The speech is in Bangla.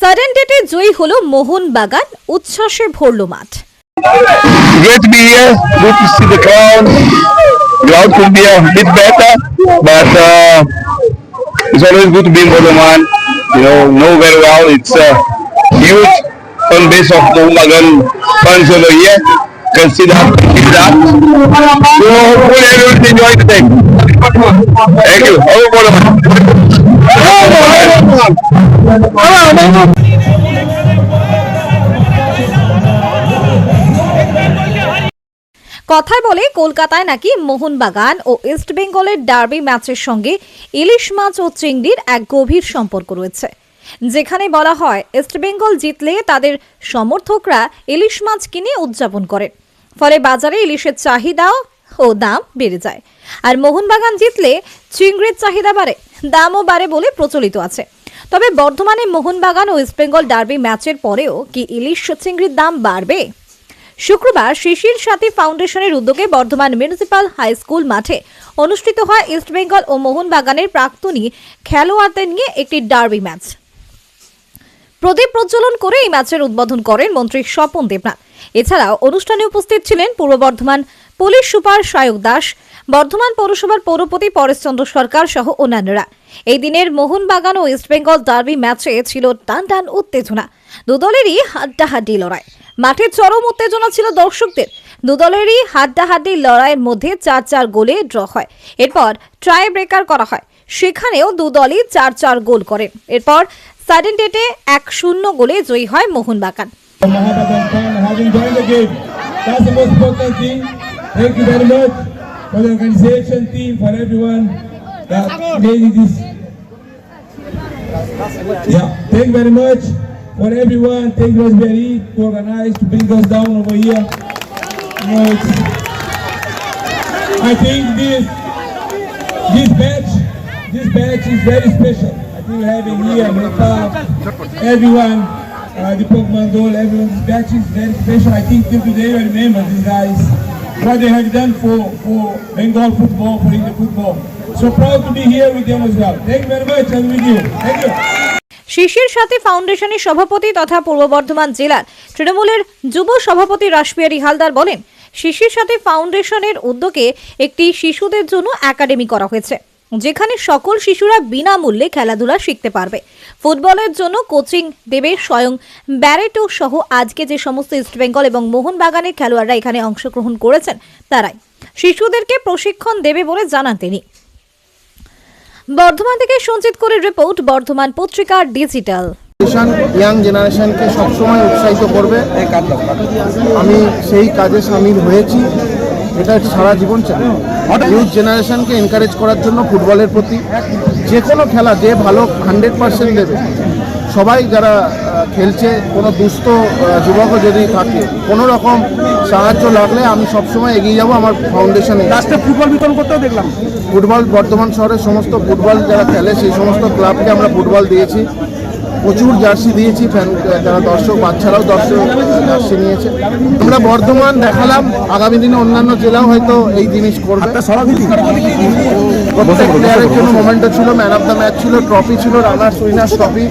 সাডেন ডেটে জয়ী হলো মোহনবাগান, উচ্ছ্বাসে ভরল মাঠ। Great to be here. Good to see the crowd. Crowd could be a bit better, but it's always good to be in Boloman. Know very well. It's a huge fan base of Mohammedan fans over here. Can see that. So hopefully everyone enjoy the day. Thank you. Over Boloman. কথায় বলে কলকাতায় নাকি মোহনবাগান ও ইস্ট বেঙ্গলের ডার্বি ম্যাচের সঙ্গে ইলিশ মাছ ও চিংড়ির এক গভীর সম্পর্ক রয়েছে, যেখানে বলা হয় ইস্ট বেঙ্গল জিতলে তাদের সমর্থকরা ইলিশ মাছ কিনে উদযাপন করেন, ফলে বাজারে ইলিশের চাহিদা ও দাম বেড়ে যায়। আর মোহনবাগান জিতলে চিংড়ির চাহিদা বাড়ে, দামও বাড়ে বলে প্রচলিত আছে। তবে বর্ধমানে মোহনবাগান ও ইস্ট বেঙ্গল ডার্বি ম্যাচের পরেও কি ইলিশ চিংড়ির দাম বাড়বে? শুক্রবার শিশির সাথী ফাউন্ডেশনের উদ্যোগে বর্ধমান মিউনিসিপাল হাই স্কুল মাঠে অনুষ্ঠিত হয় ইস্ট বেঙ্গল ও মোহনবাগানের প্রাক্তনী খেলোয়াড়দের নিয়ে একটি ডার্বি ম্যাচ। প্রদীপ প্রজ্বলন করে এই ম্যাচের উদ্বোধন করেন মন্ত্রী স্বপন দেবনাথ। এছাড়াও অনুষ্ঠানে উপস্থিত ছিলেন পূর্ব বর্ধমান পুলিশ সুপার সায়ক দাস, বর্ধমান পৌরসভার পৌরপতি পরেশচন্দ্র সরকার সহ অন্যান্যরা। এই দিনের মোহনবাগান ও ইস্ট বেঙ্গল ডার্বি ম্যাচে ছিল টান টান উত্তেজনা, দুদলেরই হাড্ডাহাড্ডি লড়াই। মাঠে চরম উত্তেজনা ছিল দর্শকদের। দুদলেরই হাড্ডাহাড্ডি লড়াইয়ের মধ্যে 4-4 গোলে ড্র হয়। এরপর ট্রাই ব্রেকার করা হয়, সেখানেও দুদলই 4-4 গোল করেন। এরপর সাডেন ডেটে 1-0 গোলে জয়ী হয় Mohun Bagan. Thank you very much for the organization team, for everyone that made this. Yeah, thank you very much for everyone. Thank you, Raspberry, to organize, to bring us down over here. I think this batch is very special. I think we have here, everyone, the Pokemon Goal, everyone. This batch is very special. I think till today I remember these guys. What they have done for Bengal football, for India football. So proud to be here with them as well. Thank you very much and with you. Thank you. শিশির সাথী ফাউন্ডেশনের সভাপতি তথা পূর্ব বর্ধমান জেলার তৃণমূলের যুব সভাপতি রাসবিহারী হালদার বলেন, শিশির সাথী ফাউন্ডেশনের উদ্যোগে একটি শিশুদের জন্য একাডেমি করা হয়েছে, যেখানে সকল শিশুরা বিনামূল্যে খেলাধুলা শিখতে পারবে। ফুটবলের জন্য কোচিং দেবে স্বয়ং ব্যারেটো সহ আজকে যে সমস্ত ইস্টবেঙ্গল এবং মোহনবাগানের খেলোয়াড়রা এখানে অংশগ্রহণ করেছেন তারাই শিশুদেরকে প্রশিক্ষণ দেবে বলে জানান তিনি। বর্ধমান থেকে সঞ্জিত করের রিপোর্ট, বর্ধমান পত্রিকা ডিজিটাল। ইয়াং জেনারেশনকে সবসময় উৎসাহিত করবে, আমি সেই কাজে সামিল হয়েছি। এটা সারা জীবন চাই। ইউথ জেনারেশনকে এনকারেজ করার জন্য ফুটবলের প্রতি যে কোনো খেলা যে ভালো 100% দেবে। সবাই যারা খেলছে, কোনো দুস্থ যুবকও যদি থাকে, কোনো রকম সাহায্য লাগলে আমি সবসময় এগিয়ে যাব আমার ফাউন্ডেশনে। লাস্টে ফুটবল বিতরণ করতেও দেখলাম। ফুটবল বর্ধমান শহরের সমস্ত ফুটবল যারা খেলে সেই সমস্ত ক্লাবকে আমরা ফুটবল দিয়েছি, প্রচুর জার্সি দিয়েছি। যারা দর্শক বাচ্চারাও জার্সি নিয়েছে। আমরা বর্ধমান দেখালাম, আগামী দিনে অন্যান্য জেলাও হয়তো এই জিনিস করবে। প্রত্যেক প্লেয়ারের জন্য মোমেন্টও ছিল, ম্যান অফ দ্য ম্যাচ ছিল, ট্রফি ছিল, রানার্স উইনার্স ট্রফি।